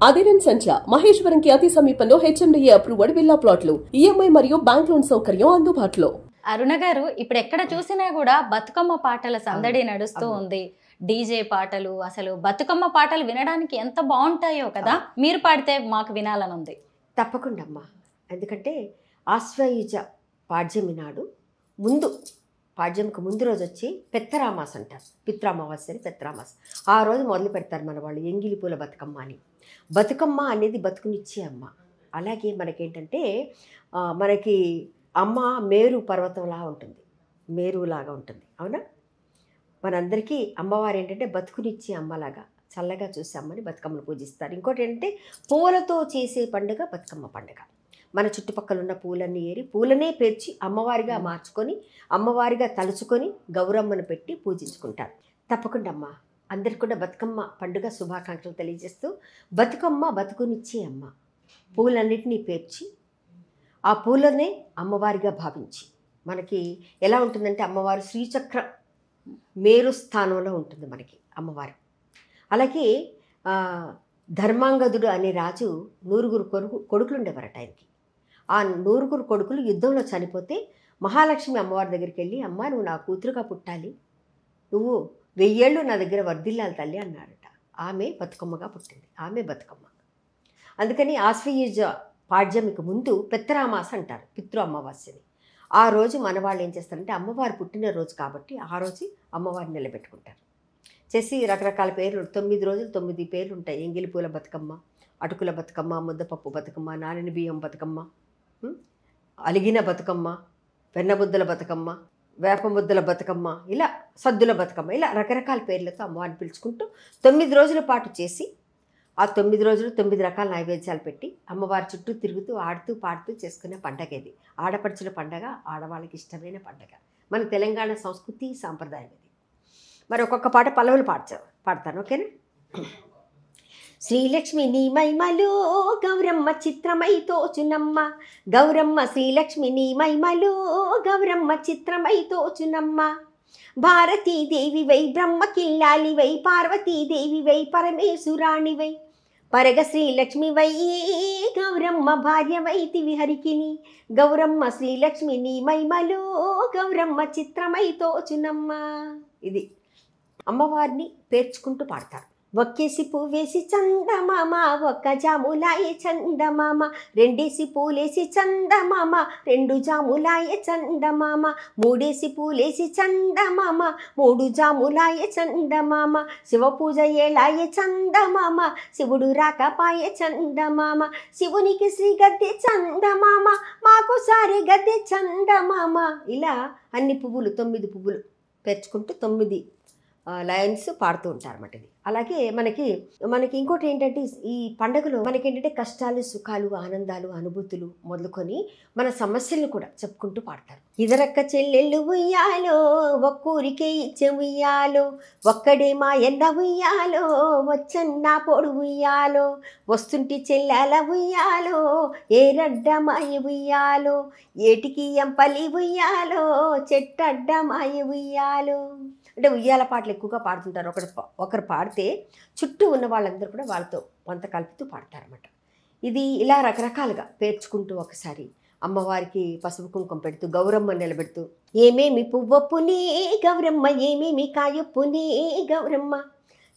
అదిరన్ సంచ మహేశ్వరంకి అతి సమీపంలో HMDA approved villa ప్లాట్లు ఈఎంఐ మరియు బ్యాంక్ లోన్ సౌకర్యం అందుబాటులో. అరుణ గారు, ఇప్పుడు ఎక్కడ చూసినా కూడా బతుకమ్మ పాటల సందడి నడుస్తూ ఉంది. డీజే పాటలు, అసలు బతుకమ్మ పాటలు వినడానికి ఎంత బాగుంటాయో కదా. మీరు పాడితే మాకు వినాలని ఉంది. తప్పకుండా అమ్మా. ఎందుకంటే ఆశ్వయుజ పాడ్యమి నాడు ముందు పాడ్యంకి ముందు రోజు వచ్చి పెత్తరామాస అంటారు. పిత్రామావాస్యని పెత్తరామాస. ఆ రోజు మొదలు పెడతారు మన వాళ్ళు ఎంగిలి పూల బతుకమ్మ అని. బతుకమ్మ అనేది బతుకునిచ్చే అమ్మ. అలాగే మనకేంటంటే మనకి అమ్మ మేరు పర్వతంలా ఉంటుంది, మేరులాగా ఉంటుంది. అవునా? మనందరికీ అమ్మవారు ఏంటంటే బతుకునిచ్చే అమ్మలాగా చల్లగా చూసే అమ్మని బతుకమ్మను పూజిస్తారు. ఇంకోటి ఏంటంటే పూలతో చేసే పండుగ బతుకమ్మ పండుగ. మన చుట్టుపక్కల ఉన్న పూలన్నీ ఏరి పూలనే పేర్చి అమ్మవారిగా మార్చుకొని అమ్మవారిగా తలుచుకొని గౌరమ్మను పెట్టి పూజించుకుంటారు. తప్పకుండా అమ్మ అందరికి కూడా బతుకమ్మ పండుగ శుభాకాంక్షలు తెలియజేస్తూ, బతుకమ్మ బతుకునిచ్చే అమ్మ. పూలన్నిటినీ పేర్చి ఆ పూలనే అమ్మవారిగా భావించి, మనకి ఎలా ఉంటుందంటే అమ్మవారు శ్రీచక్ర మేరు స్థానంలో ఉంటుంది మనకి అమ్మవారు. అలాగే ధర్మాంగదుడు అనే రాజు 9 కొడుకులు ఉండేవారట ఆయనకి. ఆ 9 కొడుకులు యుద్ధంలో చనిపోతే మహాలక్ష్మి అమ్మవారి దగ్గరికి వెళ్ళి, అమ్మ నువ్వు నా కూతురుగా పుట్టాలి, నువ్వు 1000 ఏళ్ళు నా దగ్గర వర్ధిల్లాలి తల్లి అన్నారట. ఆమె బతుకమ్మగా పుట్టింది, ఆమె బతుకమ్మ. అందుకని ఆశ్వయుజ పాడ్యమికి ముందు పెత్తరామాస అంటారు, పితృ అమావాస్యని. ఆ రోజు మన వాళ్ళు ఏం చేస్తారంటే అమ్మవారు పుట్టినరోజు కాబట్టి ఆ రోజు అమ్మవారిని నిలబెట్టుకుంటారు. చేసి రకరకాల పేర్లు 9 రోజులు 9 పేర్లు ఉంటాయి. ఎంగిలి పూల బతుకమ్మ, అటుకుల బతుకమ్మ, ముద్దపప్పు బతుకమ్మ, నానిన బియ్యం బతుకమ్మ, అలిగిన బతుకమ్మ, వెన్నబుద్దల బతుకమ్మ, వేపముద్దల బతుకమ్మ, ఇలా సద్దుల బతుకమ్మ, ఇలా రకరకాల పేర్లతో అమ్మవారిని పిలుచుకుంటూ 9 రోజుల పాటు చేసి ఆ 9 రోజులు 9 రకాల నైవేద్యాలు పెట్టి అమ్మవారి చుట్టూ తిరుగుతూ ఆడుతూ పాడుతూ చేసుకునే పండగ ఇది. ఆడపడుచుల పండగ, ఆడవాళ్ళకి ఇష్టమైన పండగ. మన తెలంగాణ సంస్కృతి సాంప్రదాయం ఇది. మరి ఒక్కొక్క పాట పల్లవులు పాడతాను, ఓకేనా? శ్రీలక్ష్మి నీ మైమలో గౌరమ్మ చిత్రమై తోచునమ్మ, గౌరమ్మ శ్రీలక్ష్మి నీ మైమలో గౌరమ్మ చిత్రమై తోచునమ్మ. భారతీదేవి వై బ్రహ్మకిల్లాలి వై, పార్వతీదేవి వై పరమేశ్వరాణి వై, పరగ శ్రీలక్ష్మి వై గౌరమ్మ భార్య వైతివి హరికిని. గౌరమ్మ శ్రీలక్ష్మి నీ మైమలో గౌరమ్మ చిత్రమై తోచునమ్మ. ఇది అమ్మవారిని పేర్చుకుంటూ పాడతారు. ఒక్కేసి పువ్వేసి చందమామ, ఒక్క జాములాయే చందమామ, రెండేసి పూలేసి చందమామ, 2 జాములాయే చందమామ, మూడేసి పూలేసి చందమామ, 3 జాములాయే చందమామ, శివ పూజ ఏళాయే చందమామ, శివుడు రాకపాయే చందమామ, శివునికి శ్రీ గద్దె చందమామ, మాకు సారే గద్దె చందమామ. ఇలా అన్ని పువ్వులు 9 పువ్వులు పేర్చుకుంటూ 9 లైన్స్ పాడుతూ ఉంటారు అన్నమాట. ఇది అలాగే మనకి ఇంకోటి ఏంటంటే ఈ పండుగలో మనకేంటంటే కష్టాలు, సుఖాలు, ఆనందాలు, అనుభూతులు మొదలుకొని మన సమస్యలను కూడా చెప్పుకుంటూ పాడతారు. ఇదరక్క చెల్లెళ్ళు ఉయ్యాలో, ఒక్కూరికే ఇచ్చే ఉయ్యాలో, ఒక్కడే మా ఎన్న ఉయ్యాలో, వచ్చన్న పొడు ఉయ్యాలో, వస్తుంటి చెల్లెల ఉయ్యాలో, ఏరడ్డ మాయ ఉయ్యాలో, ఏటికి ఎంపలి ఉయ్యాలో, చెట్టడ్డ మాయ ఉయ్యాలో. అంటే ఉయ్యాల పాటలు ఎక్కువగా పాడుతుంటారు. ఒకరు పాడితే చుట్టూ ఉన్న వాళ్ళందరూ కూడా వాళ్ళతో వంత కలుపుతూ పాడతారన్నమాట. ఇది ఇలా రకరకాలుగా పేర్చుకుంటూ ఒకసారి అమ్మవారికి పసుపు కుంకుమ పెడుతూ గౌరమ్మ నిలబెడుతూ, ఏమేమి పువ్వొప్పునే గౌరమ్మ, ఏమేమి కాయొప్పునే గౌరమ్మ,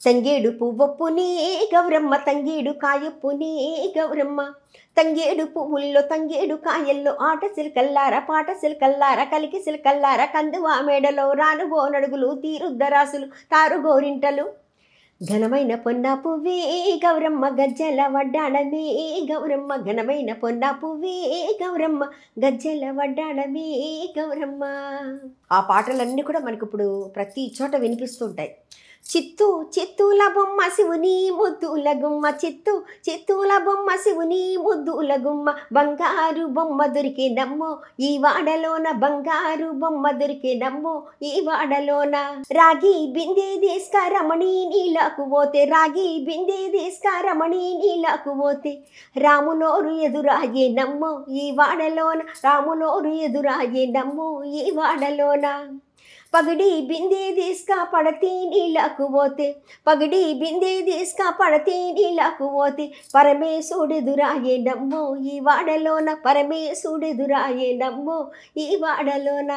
తంగేడు పువ్వొప్పునే గౌరమ్మ, తంగేడు కాయొప్పునే గౌరమ్మ, తంగేడు పువ్వుల్లో తంగేడు కాయల్లో, ఆట సిల్కల్లార పాట సిల్కల్లార, కలికి సిల్కల్లార, కందువా మేడలో రానుగో నడుగులు, తీరుద్దరాసులు తారు గోరింటలు, ఘనమైన పొన్నా పువ్వే గౌరమ్మ, గజ్జల వడ్డాణమే గౌరమ్మ, ఘనమైన పొన్నా పువ్వే గౌరమ్మ, గజ్జల వడ్డాణమే గౌరమ్మ. ఆ పాటలన్నీ కూడా మనకి ఇప్పుడు ప్రతి చోట వినిపిస్తుంటాయి. చిత్తూల బొమ్మ శివుని ముద్దుల గుమ్మ, చిత్తూల బొమ్మ శివుని ముద్దుల గుమ్మ, బంగారు బొమ్మ దొరికే నమ్మో ఈ వాడలోన, బంగారు బొమ్మ దొరికే నమ్మో ఈ వాడలోన, రాగి బిందె తీసుకరమణి నీలకు పోతే, రాగి బిందె తీసుకరమణి నీలకు పోతే, రాములోరు ఎదురాయే నమ్మో ఈ వాడలోన, రాములోరు ఎదురాయే నమ్మో ఈ వాడలోన, పగడి బిందె తీసుక పడతి నీళ్ళకు పోతే పగడి బిందె తీసుక పడతి నీళ్ళకు పోతే పరమేశుడెదురాయే నమ్మో ఈ వాడలోన పరమేశుడెదురాయే నమ్మో ఈ వాడలోన.